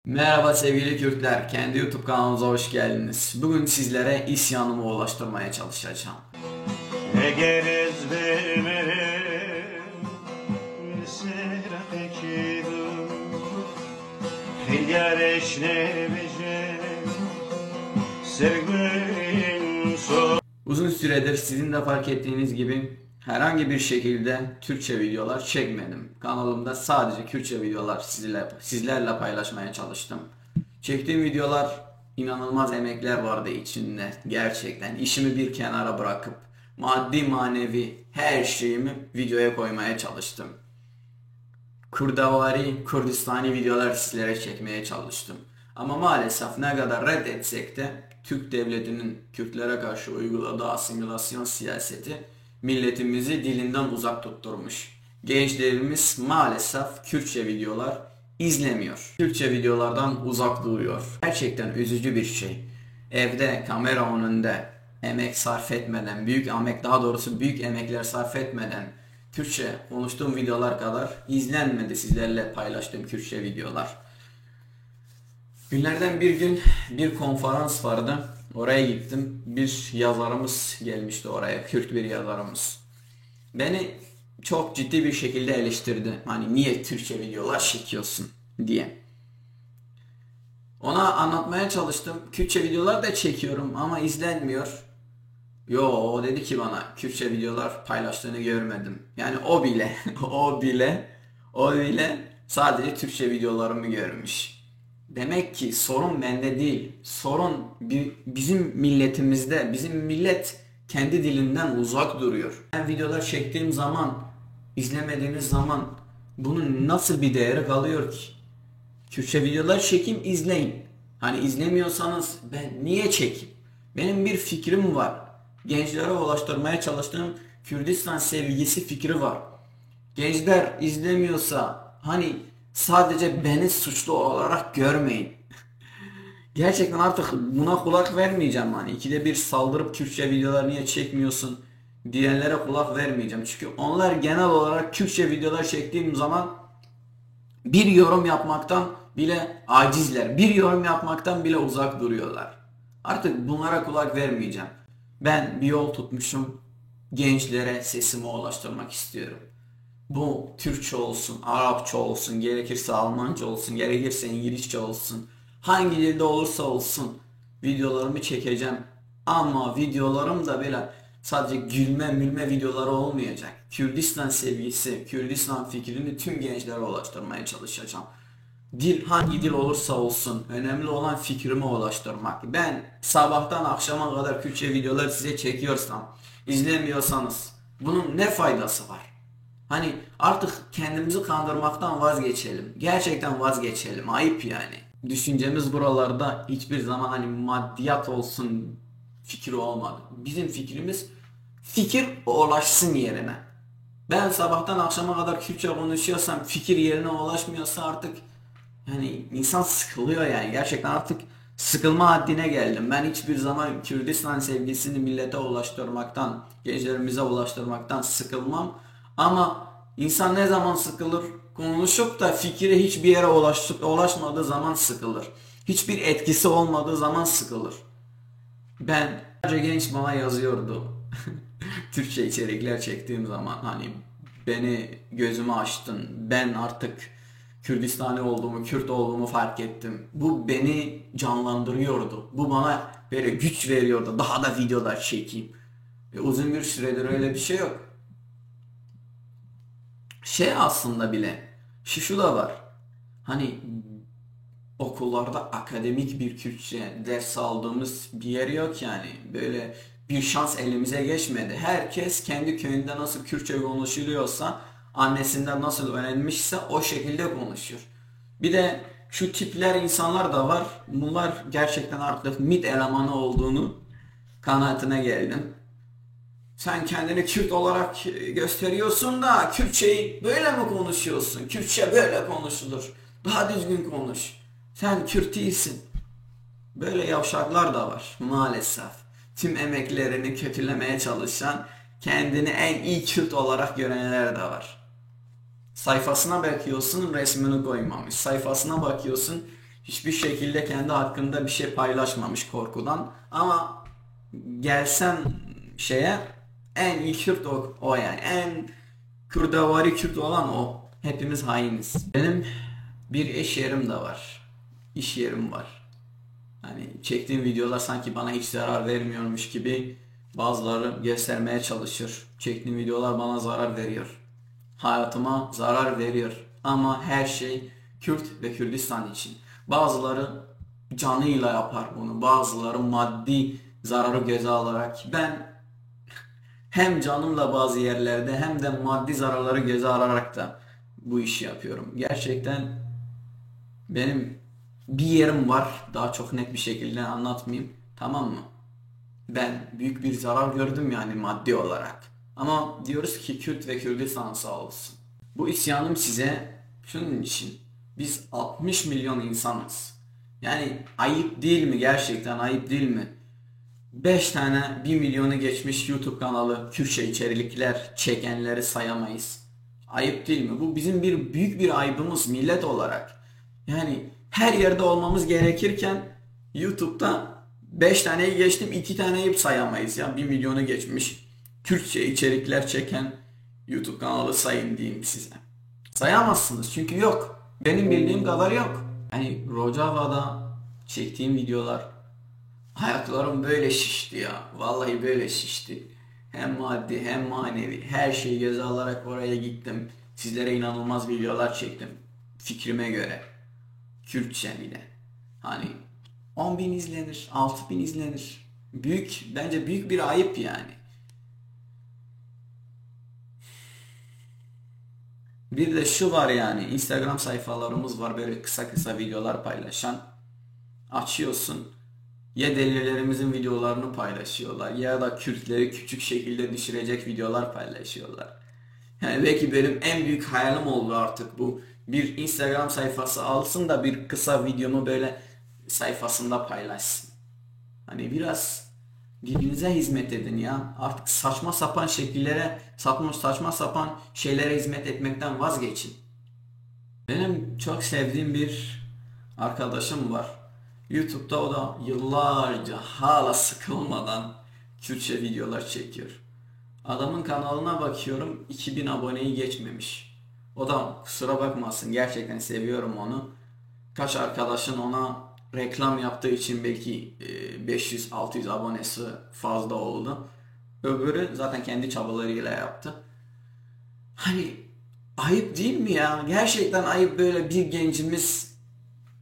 Merhaba sevgili Kürtler, kendi YouTube kanalımıza hoş geldiniz. Bugün sizlere isyanımı ulaştırmaya çalışacağım. Eğer ezberim Serakekidum Hilyar ne Sevgin so Uzun süredir sizin de fark ettiğiniz gibi herhangi bir şekilde Türkçe videolar çekmedim. Kanalımda sadece Kürtçe videolar sizlerle paylaşmaya çalıştım. Çektiğim videolar inanılmaz emekler vardı içinde. Gerçekten işimi bir kenara bırakıp maddi manevi her şeyimi videoya koymaya çalıştım. Kurdavari, Kurdistani videolar sizlere çekmeye çalıştım. Ama maalesef ne kadar reddetsek de Türk devletinin Kürtlere karşı uyguladığı asimilasyon siyaseti milletimizi dilinden uzak tutturmuş. Gençlerimiz maalesef Kürtçe videolar izlemiyor. Türkçe videolardan uzak duruyor. Gerçekten üzücü bir şey. Evde kamera önünde emek sarf etmeden, büyük emekler sarf etmeden Kürtçe konuştuğum videolar kadar izlenmedi sizlerle paylaştığım Kürtçe videolar. Günlerden bir gün bir konferans vardı. Oraya gittim. Bir yazarımız gelmişti oraya. Kürt bir yazarımız. Beni çok ciddi bir şekilde eleştirdi. Hani niye Türkçe videolar çekiyorsun diye. Ona anlatmaya çalıştım. Kürtçe videolar da çekiyorum ama izlenmiyor. Yo, o dedi ki bana Kürtçe videolar paylaştığını görmedim. Yani o bile o bile sadece Türkçe videolarımı görmüş. Demek ki sorun bende değil. Sorun bizim milletimizde. Bizim millet kendi dilinden uzak duruyor. Ben videolar çektiğim zaman, izlemediğiniz zaman bunun nasıl bir değeri kalıyor ki? Kürtçe videolar çekeyim, izleyin. Hani izlemiyorsanız ben niye çekeyim? Benim bir fikrim var. Gençlere ulaştırmaya çalıştığım Kürdistan sevgisi fikri var. Gençler izlemiyorsa hani sadece beni suçlu olarak görmeyin. Gerçekten artık buna kulak vermeyeceğim hani. İkide bir saldırıp Kürtçe videolar niye çekmiyorsun diyenlere kulak vermeyeceğim. Çünkü onlar genel olarak Kürtçe videolar çektiğim zaman bir yorum yapmaktan bile acizler. Bir yorum yapmaktan bile uzak duruyorlar. Artık bunlara kulak vermeyeceğim. Ben bir yol tutmuşum. Gençlere sesimi ulaştırmak istiyorum. Bu Türkçe olsun, Arapça olsun, gerekirse Almanca olsun, gerekirse İngilizce olsun. Hangi dilde olursa olsun videolarımı çekeceğim. Ama videolarım da böyle sadece gülme mülme videoları olmayacak. Kürdistan sevgisi, Kürdistan fikrini tüm gençlere ulaştırmaya çalışacağım. Dil hangi dil olursa olsun önemli olan fikrimi ulaştırmak. Ben sabahtan akşama kadar Kürtçe videolar size çekiyorsam, izlemiyorsanız bunun ne faydası var? Hani artık kendimizi kandırmaktan vazgeçelim. Gerçekten vazgeçelim. Ayıp yani. Düşüncemiz buralarda hiçbir zaman hani maddiyat olsun fikri olmadı. Bizim fikrimiz fikir ulaşsın yerine. Ben sabahtan akşama kadar Kürtçe konuşuyorsam fikir yerine ulaşmıyorsa artık yani insan sıkılıyor yani. Gerçekten artık sıkılma haddine geldim. Ben hiçbir zaman Kürdistan sevgisini millete ulaştırmaktan, gençlerimize ulaştırmaktan sıkılmam. Ama insan ne zaman sıkılır? Konuşup da fikri hiçbir yere ulaşmadığı zaman sıkılır. Hiçbir etkisi olmadığı zaman sıkılır. Ben sadece genç bana yazıyordu. Türkçe içerikler çektiğim zaman hani beni gözümü açtın. Ben artık Kürdistani olduğumu, Kürt olduğumu fark ettim. Bu beni canlandırıyordu. Bu bana böyle güç veriyordu. Daha da videolar çekeyim. Uzun bir süredir öyle bir şey yok. Şey aslında bile şu da var. Hani okullarda akademik bir Kürtçe ders aldığımız bir yer yok yani. Böyle bir şans elimize geçmedi. Herkes kendi köyünde nasıl Kürtçe konuşuluyorsa, annesinden nasıl öğrenmişse o şekilde konuşuyor. Bir de şu tipler insanlar da var. Bunlar gerçekten artık MİT elemanı olduğunu kanaatine geldim. Sen kendini Kürt olarak gösteriyorsun da Kürtçeyi böyle mi konuşuyorsun? Kürtçe böyle konuşulur. Daha düzgün konuş. Sen Kürt değilsin. Böyle yavşaklar da var maalesef. Tüm emeklerini kötülemeye çalışan, kendini en iyi Kürt olarak görenler de var. Sayfasına bakıyorsun resmini koymamış. Sayfasına bakıyorsun Hiçbir şekilde kendi hakkında bir şey paylaşmamış korkudan. Ama gelsen şeye, en iyi Kürt o yani. En Kürdavari Kürt olan o. Hepimiz hainiz. Benim bir iş yerim de var. İş yerim var. Hani çektiğim videolar sanki bana hiç zarar vermiyormuş gibi bazıları göstermeye çalışır. Çektiğim videolar bana zarar veriyor. Hayatıma zarar veriyor. Ama her şey Kürt ve Kürdistan için. Bazıları canıyla yapar bunu. Bazıları maddi zararı göze alarak. Ben hem canımla bazı yerlerde hem de maddi zararları göze alarak da bu işi yapıyorum. Gerçekten benim bir yerim var. Daha çok net bir şekilde anlatmayayım. Tamam mı? Ben büyük bir zarar gördüm yani maddi olarak. Ama diyoruz ki Kürt ve Kürdistan sağ olsun. Bu isyanım size şunun için. Biz 60 milyon insanız. Yani ayıp değil mi, gerçekten ayıp değil mi? 5 tane 1 milyonu geçmiş YouTube kanalı Kürtçe içerikler çekenleri sayamayız. Ayıp değil mi? Bu bizim büyük bir ayıbımız millet olarak. Yani her yerde olmamız gerekirken YouTube'da 5 taneyi geçtim, 2 taneyi sayamayız ya. 1 milyonu geçmiş Kürtçe içerikler çeken YouTube kanalı sayın diyeyim size. Sayamazsınız çünkü yok. Benim bildiğim kadar yok. Yani Rojava'da çektiğim videolar, ayaklarım böyle şişti ya. Vallahi böyle şişti. Hem maddi hem manevi her şeyi göze alarak oraya gittim. Sizlere inanılmaz videolar çektim. Fikrime göre. Kürtçe bile. Hani 10.000 izlenir, 6.000 izlenir. Bence büyük bir ayıp yani. Bir de şu var yani, Instagram sayfalarımız var böyle kısa kısa videolar paylaşan. Açıyorsun. Ya delilerimizin videolarını paylaşıyorlar ya da Kürtleri küçük şekilde düşürecek videolar paylaşıyorlar. Yani belki benim en büyük hayalim oldu artık bu. Bir Instagram sayfası alsın da bir kısa videomu böyle sayfasında paylaşsın. Hani biraz birbirinize hizmet edin ya. Artık saçma sapan şekillere, saçma sapan şeylere hizmet etmekten vazgeçin. Benim çok sevdiğim bir arkadaşım var. YouTube'da o da yıllarca hala sıkılmadan Kürtçe videolar çekiyor. Adamın kanalına bakıyorum, 2000 aboneyi geçmemiş. O da kusura bakmasın, gerçekten seviyorum onu. Kaç arkadaşın ona reklam yaptığı için belki 500-600 abonesi fazla oldu. Öbürü zaten kendi çabalarıyla yaptı. Hani ayıp değil mi ya? Gerçekten ayıp, böyle bir gencimiz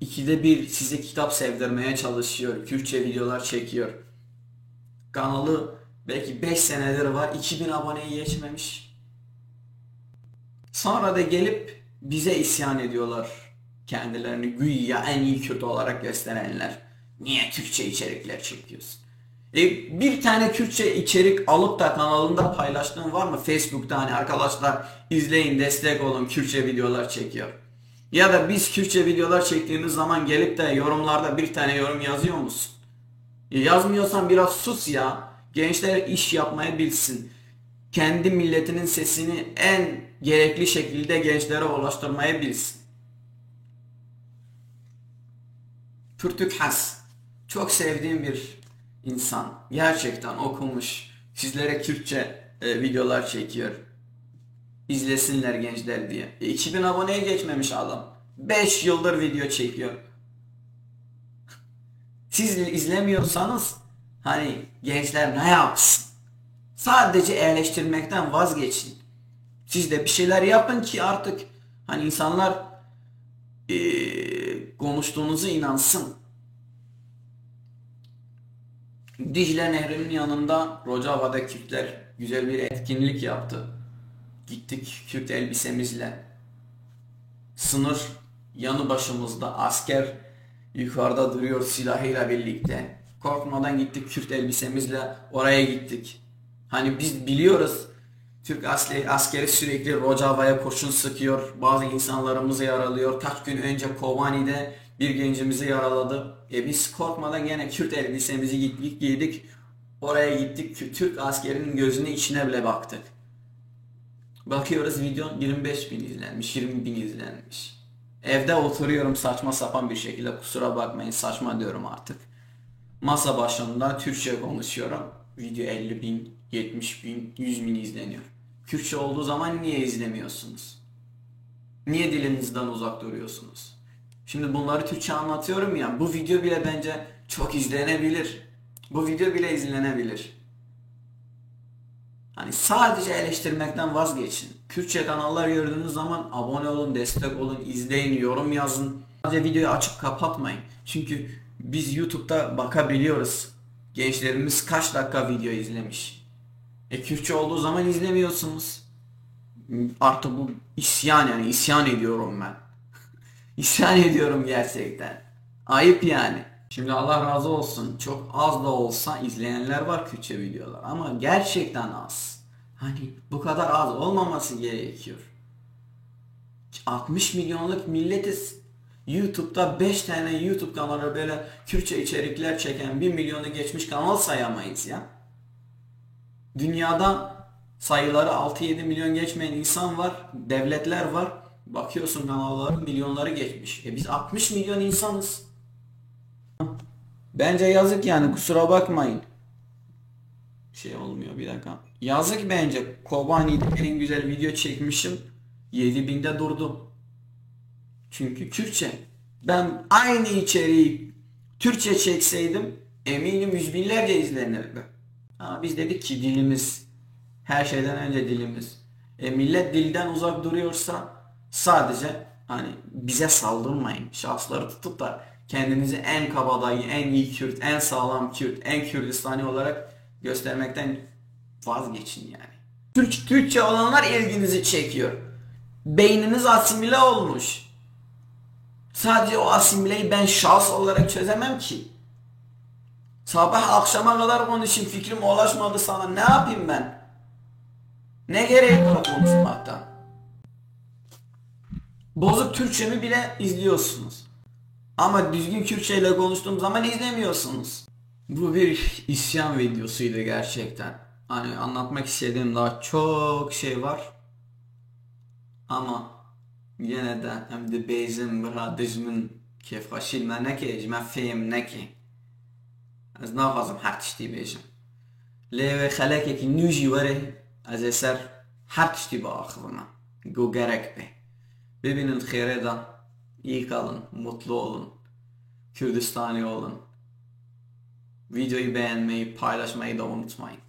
ikide bir size kitap sevdirmeye çalışıyor. Kürtçe videolar çekiyor. Kanalı belki 5 senedir var. 2000 aboneyi geçmemiş. Sonra da gelip bize isyan ediyorlar. Kendilerini güya en iyi Kürt olarak gösterenler. Niye Türkçe içerikler çekiyorsun? Bir tane Kürtçe içerik alıp da kanalında paylaştığın var mı? Facebook'ta hani arkadaşlar izleyin, destek olun, Kürtçe videolar çekiyor. Ya da biz Kürtçe videolar çektiğimiz zaman gelip de yorumlarda bir tane yorum yazıyor musun? Yazmıyorsan biraz sus ya. Gençler iş yapmayı bilsin. Kendi milletinin sesini en gerekli şekilde gençlere ulaştırmayı bilsin. Turtuk Has. Çok sevdiğim bir insan. Gerçekten okumuş. Sizlere Kürtçe videolar çekiyor. İzlesinler gençler diye. 2000 aboneye geçmemiş adam. 5 yıldır video çekiyor. Siz izlemiyorsanız hani gençler ne yapsın? Sadece eleştirmekten vazgeçin. Siz de bir şeyler yapın ki artık hani insanlar konuştuğunuzu inansın. Dicle Nehri'nin yanında Rojava'da Kürtler güzel bir etkinlik yaptı. Gittik Kürt elbisemizle. Sınır yanı başımızda, asker yukarıda duruyor silahıyla birlikte. Korkmadan gittik, Kürt elbisemizle oraya gittik. Hani biz biliyoruz Türk askeri sürekli Rojava'ya kurşun sıkıyor. Bazı insanlarımızı yaralıyor. Kaç gün önce Kobani'de bir gencimizi yaraladı. Biz korkmadan gene Kürt elbisemizi giydik. Oraya gittik. Türk askerinin gözünün içine bile baktık. Bakıyoruz, video 25.000 izlenmiş, 20.000 izlenmiş. Evde oturuyorum saçma sapan bir şekilde, kusura bakmayın, saçma diyorum artık. Masa başında Türkçe konuşuyorum. Video 50 bin, 70 bin, 100 bin izleniyor. Kürtçe olduğu zaman niye izlemiyorsunuz? Niye dilinizden uzak duruyorsunuz? Şimdi bunları Türkçe anlatıyorum ya, bu video bile bence çok izlenebilir. Bu video bile izlenebilir. Hani sadece eleştirmekten vazgeçin. Kürtçe kanallar gördüğünüz zaman abone olun, destek olun, izleyin, yorum yazın. Sadece videoyu açıp kapatmayın. Çünkü biz YouTube'da bakabiliyoruz. Gençlerimiz kaç dakika video izlemiş. Kürtçe olduğu zaman izlemiyorsunuz. Artık bu isyan, yani isyan ediyorum ben. İsyan ediyorum gerçekten. Ayıp yani. Şimdi Allah razı olsun, çok az da olsa izleyenler var Kürtçe videolar ama gerçekten az. Hani bu kadar az olmaması gerekiyor. 60 milyonluk milletiz. YouTube'da 5 tane YouTube kanalı böyle Kürtçe içerikler çeken 1 milyonu geçmiş kanal sayamayız ya. Dünyada sayıları 6-7 milyon geçmeyen insan var, devletler var. Bakıyorsun kanalların milyonları geçmiş. Biz 60 milyon insanız. Bence yazık yani, kusura bakmayın. Şey olmuyor, bir dakika. Yazık bence. Kobani'de en güzel video çekmişim. 7000'de durdu. Çünkü Kürtçe. Ben aynı içeriği Türkçe çekseydim eminim yüz binlerce izlenirdi. Ama biz dedik ki dilimiz, her şeyden önce dilimiz. Millet dilden uzak duruyorsa sadece hani bize saldırmayın. Şahısları tutup da kendinizi en kabadayı, en iyi Kürt, en sağlam Kürt, en Kürdistani olarak göstermekten vazgeçin yani. Türkçe olanlar ilginizi çekiyor. Beyniniz asimile olmuş. Sadece o asimileyi ben şahs olarak çözemem ki. Sabah akşama kadar konuşayım, fikrim ulaşmadı sana. Ne yapayım ben? Ne gerek var konuşmaktan? Bozuk Türkçemi bile izliyorsunuz. Ama düzgün Kürtçe ile konuştuğum zaman izlemiyorsunuz. Bu bir isyan videosuydu gerçekten. Hani anlatmak istediğim daha çok şey var. Ama yine de hem de bezim bıradızmın kefkaşil meneke ecme feyim neki. Az nafazım her tişti bejim. Leve xelekeki nüji vere az eser her tişti ba akhvına. Go gerek be. Bebinin xeyre da iyi kalın, mutlu olun. Kürdistani olun. Videoyu beğenmeyi, paylaşmayı da unutmayın.